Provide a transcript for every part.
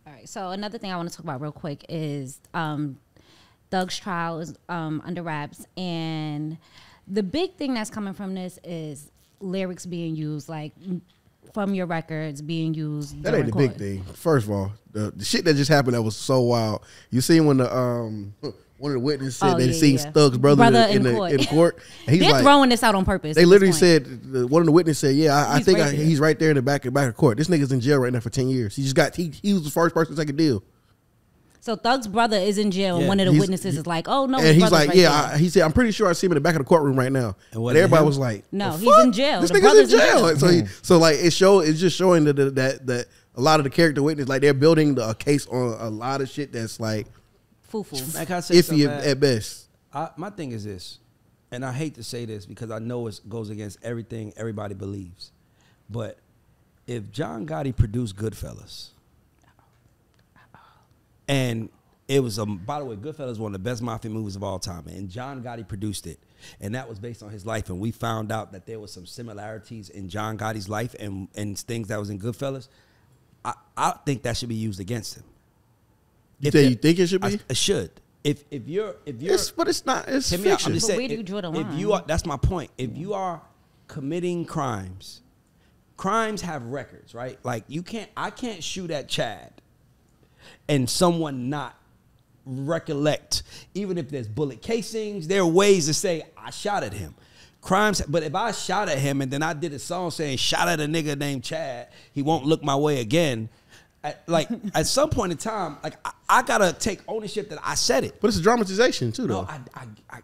All right. So another thing I want to talk about real quick is Thug's trial is under wraps, and the big thing that's coming from this is lyrics being used, like from your records being used. That ain't the big thing. First of all, the shit that just happened that was so wild. You seen when the one of the witnesses said they seen Thug's brother in court. And They're throwing this out on purpose. They literally said, one of the witnesses said, "Yeah, I think he's right there in the back of court. This nigga's in jail right now for 10 years. He just got he was the first person to take a deal." So Thug's brother is in jail, and one of the witnesses is like, "Oh no!" And he's like, he said, "I'm pretty sure I see him in the back of the courtroom right now." And everybody was like, "No, he's in jail. This nigga's in jail." So like it's just showing that a lot of the character witness, like they're building a case on a lot of shit that's like iffy at best. My thing is this, and I hate to say this because I know it goes against everything everybody believes, but if John Gotti produced Goodfellas. And it was, by the way, Goodfellas is one of the best mafia movies of all time. And John Gotti produced it. And that was based on his life. And we found out that there was some similarities in John Gotti's life and things that was in Goodfellas. I think that should be used against him. You think it should be? It should. If you're but it's not. It's fiction. fiction. I'm just saying, where do you draw the line? If you are, that's my point. If you are committing crimes have records, right? Like I can't shoot at Chad and someone not recollect, even if there's bullet casings. There are ways to say I shot at him. Crimes, but if I shot at him and then I did a song saying shot at a nigga named Chad, he won't look my way again. At some point in time, like I gotta take ownership that I said it. But it's a dramatization too, though. No,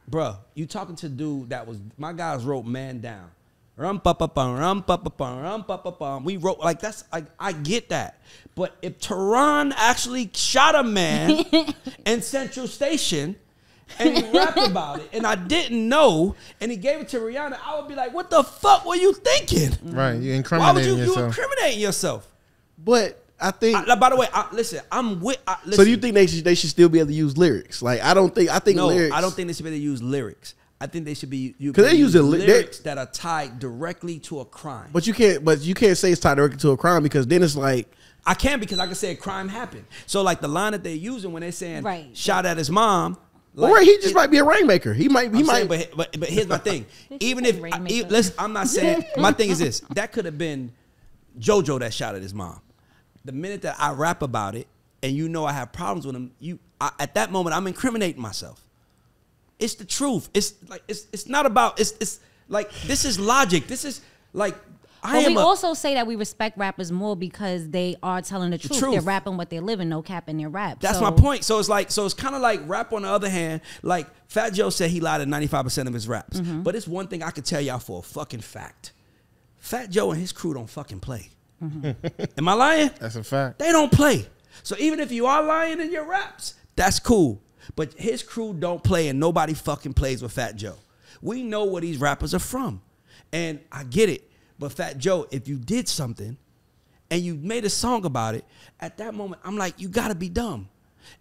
bro, you talking to a dude that was my guys wrote Man Down. Rum pa pa pum, rum pa pa pum, rum pa pa pum. We wrote like that's I get that. But if Tehran actually shot a man in Central Station and he rapped about it and I didn't know and he gave it to Rihanna, I would be like, what the fuck were you thinking? Right, you incriminating yourself. You incriminating yourself. But I think. By the way, listen, I'm with. Listen. So do you think they should still be able to use lyrics? Like I think lyrics. I don't think they should be able to use lyrics. I think they should be because they use lyrics that are tied directly to a crime. But you can't say it's tied directly to a crime because then it's like I can because I can say a crime happened. So like the line that they're using when they're saying shot at his mom. Like, or he just might be a rainmaker. He might. But here's my thing. Even if I'm not saying my thing is this. That could have been JoJo that shot at his mom. The minute that I rap about it and you know I have problems with him, at that moment I'm incriminating myself. It's the truth. It's like it's not about it's like this is logic. This is like we also say that we respect rappers more because they are telling the truth. They're rapping what they're living, no cap in their rap. That's my point. So it's kind of like rap on the other hand. Like Fat Joe said he lied in 95% of his raps. But it's one thing I could tell y'all for a fucking fact. Fat Joe and his crew don't fucking play. Am I lying? That's a fact. They don't play. So even if you are lying in your raps, that's cool. But his crew don't play and nobody fucking plays with Fat Joe. We know where these rappers are from. And I get it. But Fat Joe, if you did something and you made a song about it, at that moment, I'm like, you gotta be dumb.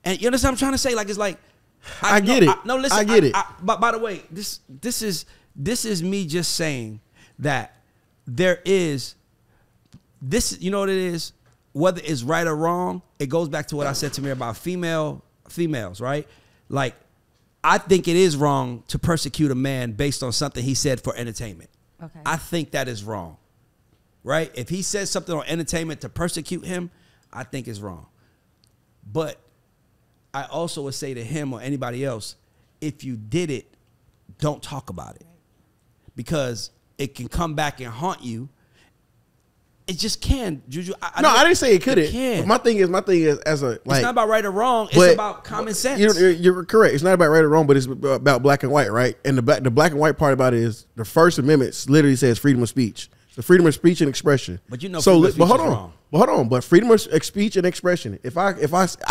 And you understand what I'm trying to say? Like, it's like, I get it. Listen, I get it. But by the way, this is me just saying that there is this, you know what it is? Whether it's right or wrong, it goes back to what I said to me about females, right? Like, I think it is wrong to persecute a man based on something he said for entertainment. Okay. I think that is wrong, right? If he says something on entertainment to persecute him, I think it's wrong. But I also would say to him or anybody else, if you did it, don't talk about it because it can come back and haunt you. It just can, Juju. I didn't say it couldn't. My thing is as a like. It's not about right or wrong. It's about common sense. You're correct. It's not about right or wrong, but it's about black and white, right? And the black and white part about it is the First Amendment literally says freedom of speech. The freedom of speech and expression. But you know, freedom of speech is wrong. But hold on. But freedom of speech and expression. If I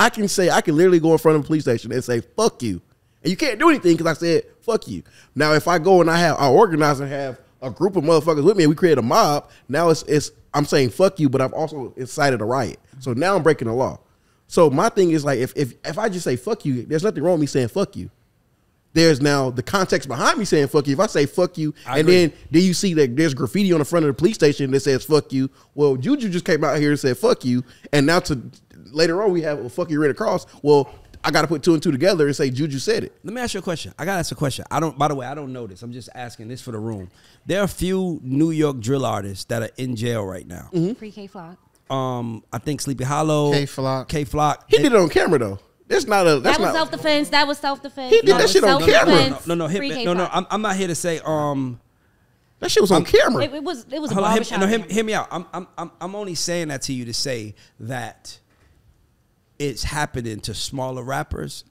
can say, I can literally go in front of a police station and say fuck you, and you can't do anything because I said fuck you. Now if I go and I organize and have a group of motherfuckers with me and we create a mob, now I'm saying fuck you, but I've also incited a riot. So now I'm breaking the law. So my thing is like, if I just say fuck you, there's nothing wrong with me saying fuck you. There's now the context behind me saying fuck you. If I say fuck you, then you see that there's graffiti on the front of the police station that says fuck you. Well, Juju just came out here and said fuck you, and now later on we have, well, fuck you, Red Cross. Well, I got to put two and two together and say Juju said it. Let me ask you a question. I got to ask a question. By the way, I don't know this. I'm just asking this for the room. There are a few New York drill artists that are in jail right now. Free K Flock. I think Sleepy Hollow. K-Flock. He did it on camera, though. That was self-defense. That was self-defense. He did that shit on camera. No. I'm not here to say. That shit was on camera. It was a barbershop. Hear me out. I'm only saying that to you to say that it's happening to smaller rappers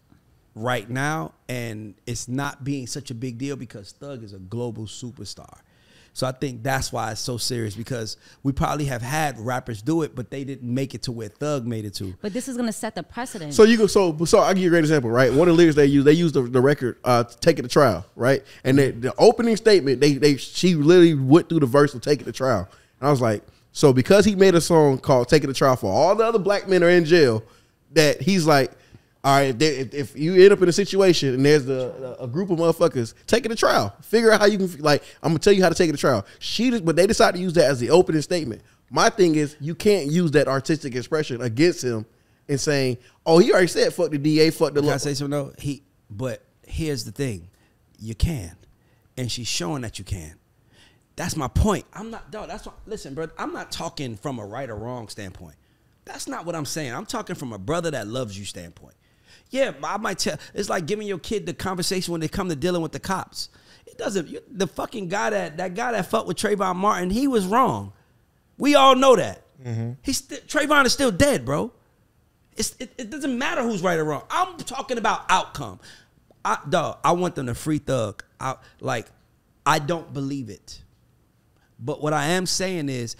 right now, and it's not being such a big deal because Thug is a global superstar. So I think that's why it's so serious, because we probably have had rappers do it, but they didn't make it to where Thug made it to. But this is gonna set the precedent. So I'll give you a great example, right? One of the lyrics they used the record, Take It to Trial, right? And the opening statement, she literally went through the verse of Take It to Trial. And I was like, so because he made a song called Take It to Trial for all the other black men are in jail, that he's like, all right, if you end up in a situation and there's a group of motherfuckers, take it to trial. Figure out how you can, like, I'm going to tell you how to take it to trial. But they decided to use that as the opening statement. My thing is, you can't use that artistic expression against him and saying, oh, he already said fuck the DA, fuck the law. Can I say something though? But here's the thing. You can. And she's showing that you can. That's my point. Listen, bro, I'm not talking from a right or wrong standpoint. That's not what I'm saying. I'm talking from a brother that loves you standpoint. Yeah, I might tell. It's like giving your kid the conversation when they come to dealing with the cops. It doesn't. The fucking guy that fucked with Trayvon Martin, he was wrong. We all know that. Trayvon is still dead, bro. It doesn't matter who's right or wrong. I'm talking about outcome. I want them to free Thug. I don't believe it. But what I am saying is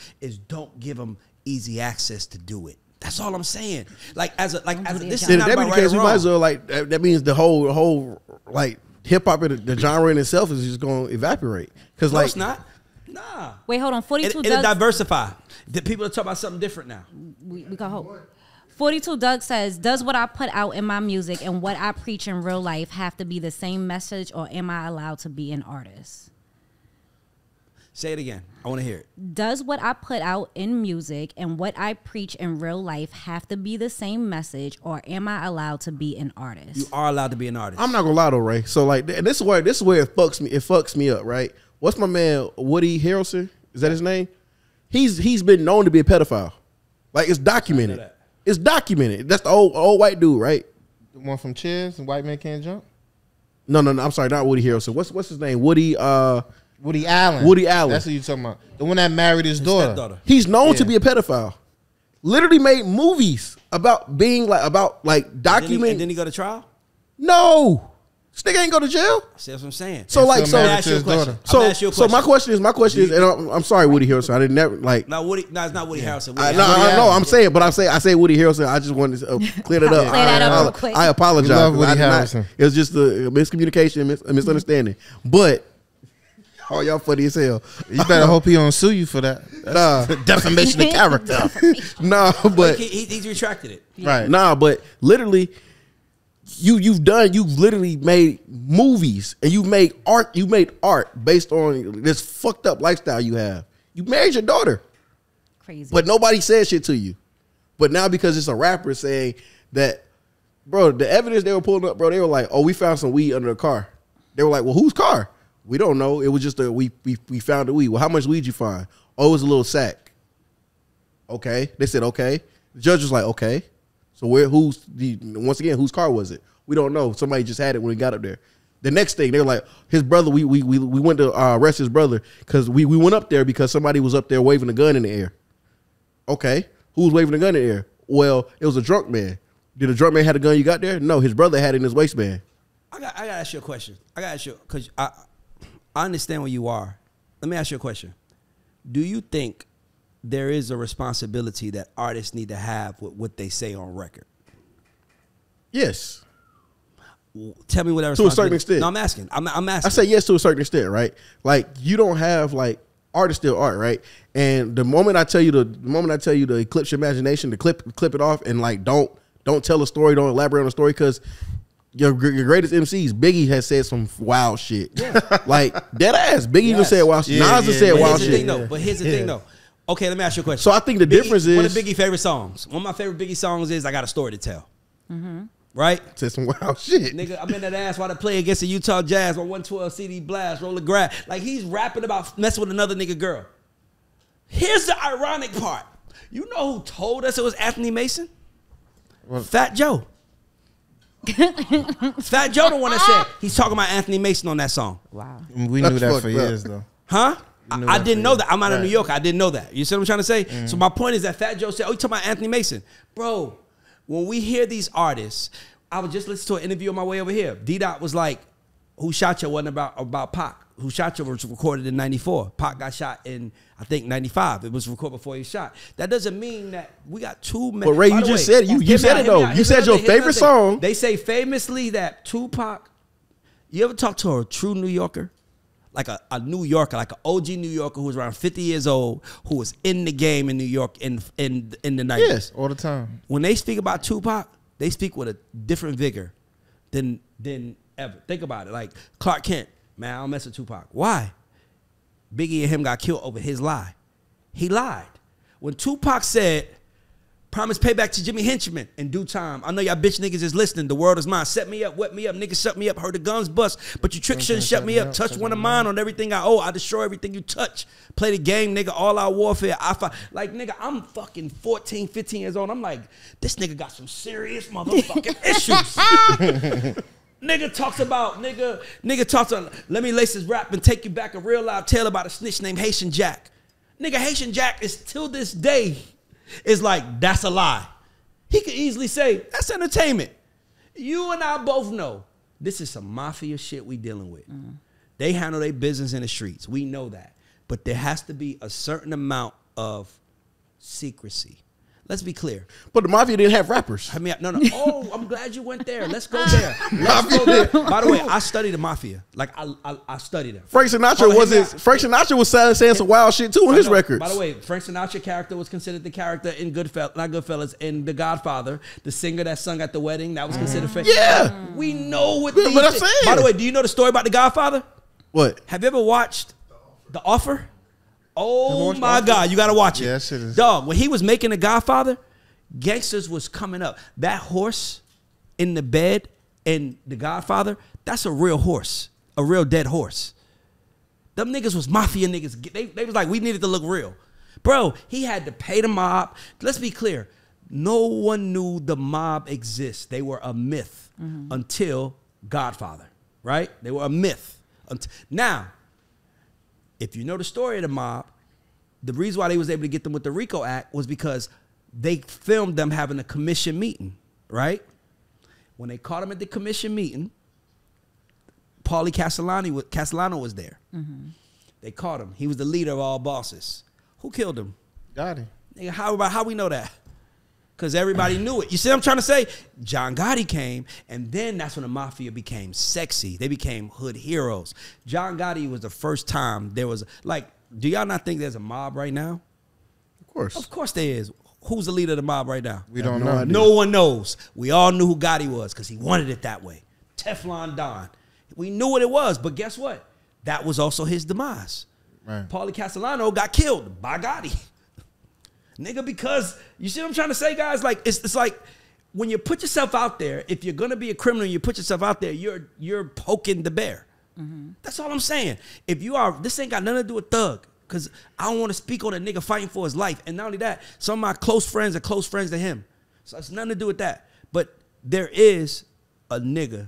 don't give them easy access to do it. That's all I'm saying. This is not about right or wrong. We might as well, like, that means the whole like hip hop and the genre in itself is just going to evaporate. Because it's not. Nah. Wait, hold on. 42 It'll diversify. The people are talking about something different now. We can hope. 42 Doug says, does what I put out in my music and what I preach in real life have to be the same message, or am I allowed to be an artist? Say it again. I want to hear it. Does what I put out in music and what I preach in real life have to be the same message, or am I allowed to be an artist? You are allowed to be an artist. I'm not gonna lie though, Ray. So like, this is where it fucks me up, right? What's my man Woody Harrelson? Is that his name? He's been known to be a pedophile. Like, it's documented. It's documented. That's the old white dude, right? The one from Cheers and White Man Can't Jump? No. I'm sorry, not Woody Harrelson. What's his name? Woody Allen. Woody Allen. That's what you're talking about. The one that married his daughter. He's known to be a pedophile. Literally made movies about being documenting. And then he go to trial? No. This nigga ain't go to jail. See, that's what I'm saying. So like, I'm ask you a question. So my question is, and I'm sorry, Woody Harrelson. I didn't never like. No, it's not Woody Harrelson. I'm saying, but I say Woody Harrelson. I just wanted to clear that up. Clear that up real quick. I apologize. Love Woody Harrelson. It was just a miscommunication, a misunderstanding. But oh, y'all funny as hell. You better hope he don't sue you for that. That's defamation of character. Nah, but he's retracted it. Right. Nah, but literally, you've literally made movies and you made art based on this fucked up lifestyle you have. You married your daughter. Crazy. But nobody said shit to you. But now because it's a rapper saying that, bro, the evidence they were pulling up, bro, they were like, oh, we found some weed under the car. They were like, well, whose car? We don't know. It was just we found the weed. Well, how much weed you find? Oh, it was a little sack. Okay. They said, okay. The judge was like, okay. So once again, whose car was it? We don't know. Somebody just had it when we got up there. The next thing, they were like, his brother, we went to arrest his brother because we went up there because somebody was up there waving a gun in the air. Okay. Who was waving a gun in the air? Well, it was a drunk man. Did a drunk man have a gun you got there? No, his brother had it in his waistband. I got to ask you a question. Because I understand where you are. Let me ask you a question. Do you think there is a responsibility that artists need to have with what they say on record? Yes. Tell me what that to a certain extent. No, I'm asking. I'm asking. I say yes to a certain extent, right? Like, you don't have like art is still art, right? And the moment I tell you to eclipse your imagination, to clip it off, and like don't tell a story, don't elaborate on a story, because your greatest MCs, Biggie has said some wild shit. Yeah. Like, dead ass. Biggie even said wild shit. Nas has said wild shit. But here's the thing, though. Okay, let me ask you a question. So I think the difference one is of Biggie's favorite songs. One of my favorite Biggie songs is "I Got a Story to Tell." Right? said some wild shit. Nigga, I'm in that ass while they play against the Utah Jazz on 112 CD blast, roll the grass. Like he's rapping about messing with another nigga girl. Here's the ironic part. You know who told us it was Anthony Mason? What? Fat Joe. Fat Joe the one that said he's talking about Anthony Mason on that song. Wow. We knew That's that fucked for up. years, though. Huh? knew I that didn't for know you. that. I'm out of Right. New York. I didn't know that. You see what I'm trying to say? So my point is that Fat Joe said, oh, you talking about Anthony Mason. Bro, when we hear these artists, I was just listening to an interview on my way over here. D-Dot was like, Who Shot You wasn't about Pac. Who Shot You was recorded in 94. Pac got shot in, I think, 95. It was recorded before he was shot. That doesn't mean that we got too many. But Ray, you just said it. You said it, though. You said your favorite song. They say famously that Tupac, you ever talk to a true New Yorker? Like a New Yorker, like an OG New Yorker who was around 50 years old, who was in the game in New York in the 90s. Yes. All the time. When they speak about Tupac, they speak with a different vigor than ever. Think about it. Like Clark Kent, man, I don't mess with Tupac. Why? Biggie and him got killed over his lie. He lied. When Tupac said, promise payback to Jimmy Henchman in due time. I know y'all bitch niggas is listening. The world is mine. Set me up, wet me up. Niggas shut me up. Heard the guns bust. But you trick shouldn't shut me up. Touch one of mine on everything I owe. I destroy everything you touch. Play the game, nigga. All out warfare. Like, nigga, I'm fucking 14, 15 years old. I'm like, this nigga got some serious motherfucking issues. Nigga talks about, let me lace his rap and take you back a real live tale about a snitch named Haitian Jack. Nigga, Haitian Jack is till this day is like, that's a lie. He could easily say, that's entertainment. You and I both know this is some mafia shit we dealing with. They handle their business in the streets. We know that. But there has to be a certain amount of secrecy. Let's be clear. But the Mafia didn't have rappers. I mean, no. Oh, I'm glad you went there. Let's go there. Let's go there. By the way, I studied the Mafia. Like, I studied them. Frank Sinatra was saying some wild shit too on his records. By the way, Frank Sinatra character was considered the character in Goodfellas, in The Godfather, the singer that sung at the wedding. That was considered fake. Yeah. We know what But these I'm things- saying. By the way, do you know the story about The Godfather? What? Have you ever watched The Offer? Oh watched my Offer? God, you gotta watch it. Yeah, that shit is- Dog, when he was making The Godfather, gangsters was coming up. That horse in the bed in The Godfather, that's a real horse, a real dead horse. Them niggas was mafia niggas. They was like, we needed to look real. Bro, he had to pay the mob. Let's be clear. No one knew the mob exists. They were a myth until Godfather, right? They were a myth. Now, if you know the story of the mob, the reason why they was able to get them with the RICO Act was because they filmed them having a commission meeting, right? When they caught him at the commission meeting, Paulie Castellano was there. They caught him. He was the leader of all bosses. Who killed him? Gotti. Nigga, how we know that? Because everybody knew it. You see what I'm trying to say? John Gotti came, and then that's when the mafia became sexy. They became hood heroes. John Gotti was the first time there was, like, do y'all not think there's a mob right now? Of course. Of course there is. Who's the leader of the mob right now? We don't no know. idea. No one knows. We all knew who Gotti was because he wanted it that way. Teflon Don. We knew what it was, but guess what? That was also his demise. Right. Paulie Castellano got killed by Gotti. Nigga, because you see what I'm trying to say, guys? Like, it's like when you put yourself out there, if you're gonna be a criminal and you put yourself out there, you're poking the bear. That's all I'm saying. If you are, this ain't got nothing to do with thug. Because I don't want to speak on a nigga fighting for his life. And not only that, some of my close friends are close friends to him. So it's nothing to do with that. But there is a nigga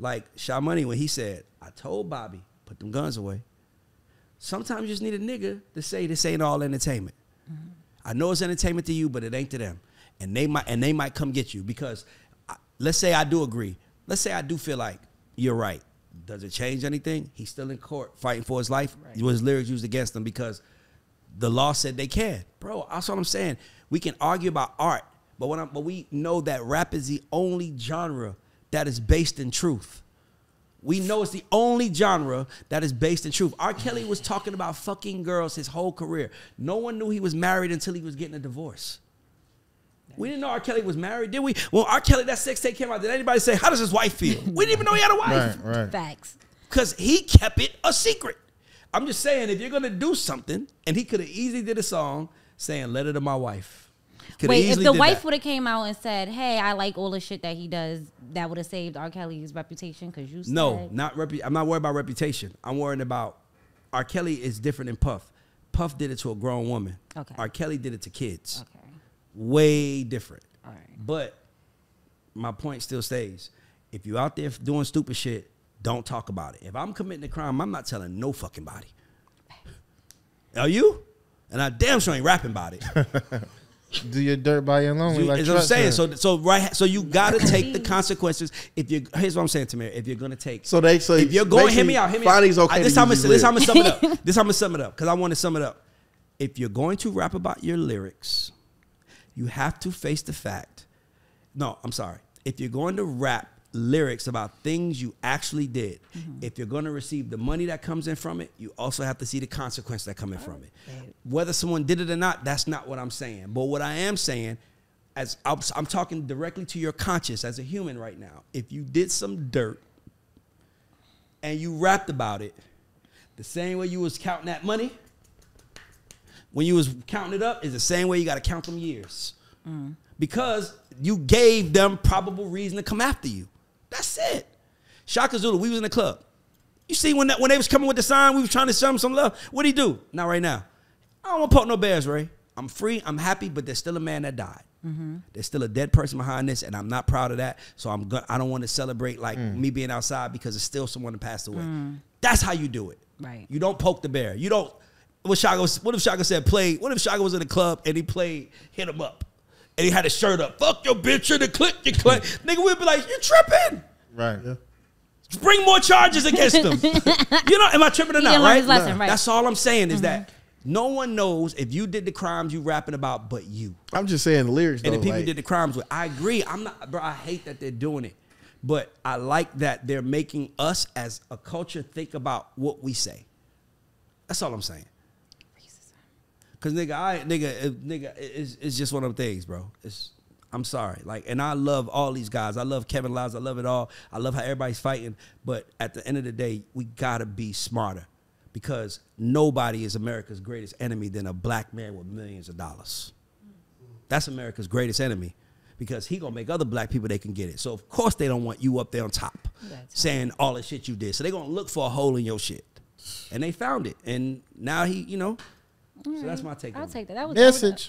like Sha Money when he said, I told Bobby, put them guns away. Sometimes you just need a nigga to say this ain't all entertainment. I know it's entertainment to you, but it ain't to them. And they might come get you because let's say I do agree. Let's say I do feel like you're right. Does it change anything? He's still in court fighting for his life. Right. His lyrics used against him because the law said they can. Bro, that's what I'm saying. We can argue about art, but we know that rap is the only genre that is based in truth. We know it's the only genre that is based in truth. R. Kelly was talking about fucking girls his whole career. No one knew he was married until he was getting a divorce. We didn't know R. Kelly was married, did we? When R. Kelly, that sex tape came out, did anybody say, how does his wife feel? We didn't even know he had a wife. Right. Facts. Because he kept it a secret. I'm just saying, if you're gonna do something, and he could have easily did a song saying "Letter to My Wife." Wait, if the wife would have came out and said, "Hey, I like all the shit that he does," that would have saved R. Kelly's reputation. Because you said no, I'm not worried about reputation. I'm worried about R. Kelly is different than Puff. Puff did it to a grown woman. Okay. R. Kelly did it to kids. Okay. Way different. All right. But my point still stays. If you're out there doing stupid shit, don't talk about it. If I'm committing a crime, I'm not telling no fucking body. Are you? And I damn sure ain't rapping about it. Do your dirt by your lonely. Like what I'm saying. So you gotta take the consequences. Here's what I'm saying, Tamir. If you're gonna take, if you're going, hear me out. Okay, this time I'm gonna sum it up. This time I'm gonna sum it up because I want to sum it up. If you're going to rap about your lyrics, you have to face the fact. No, I'm sorry. If you're going to rap lyrics about things you actually did, if you're going to receive the money that comes in from it, you also have to see the consequence that come in from it. Whether someone did it or not, that's not what I'm saying. But what I am saying, as I'm talking directly to your conscience as a human right now. If you did some dirt and you rapped about it, the same way you was counting that money, when you was counting it up, is the same way you got to count them years. Because you gave them probable reason to come after you. That's it. Shaka Zulu, we was in the club. You see when they was coming with the sign, we was trying to show them some love. What'd he do? Not right now. I don't want to poke no bears, Ray. I'm free, I'm happy, but there's still a man that died. There's still a dead person behind this, and I'm not proud of that. So I don't want to celebrate like me being outside because it's still someone that passed away. That's how you do it. Right. You don't poke the bear. You don't. What if Shaka said play? What if Shaka was in the club and he played Hit 'Em Up? And he had his shirt up. Fuck your bitch in the click, you click. Nigga, we'd be like, you're tripping. Right. Yeah. Bring more charges against him. You know, am I tripping or not, right? Lesson, right? That's all I'm saying is that no one knows if you did the crimes you rapping about but you. I'm just saying the lyrics, And though, the people like, did the crimes with. I agree. I'm not, bro, I hate that they're doing it. But I like that they're making us as a culture think about what we say. That's all I'm saying. Cause nigga, it's just one of them things, bro. I'm sorry, like, and I love all these guys. I love Kevin Liles. I love it all. I love how everybody's fighting. But at the end of the day, we gotta be smarter, because nobody is America's greatest enemy than a black man with millions of dollars. That's America's greatest enemy, because he gonna make other black people they can get it. So of course they don't want you up there on top, saying all the shit you did. So they gonna look for a hole in your shit, and they found it, and now he, you know. So that's my take. I'll take that. That was Message.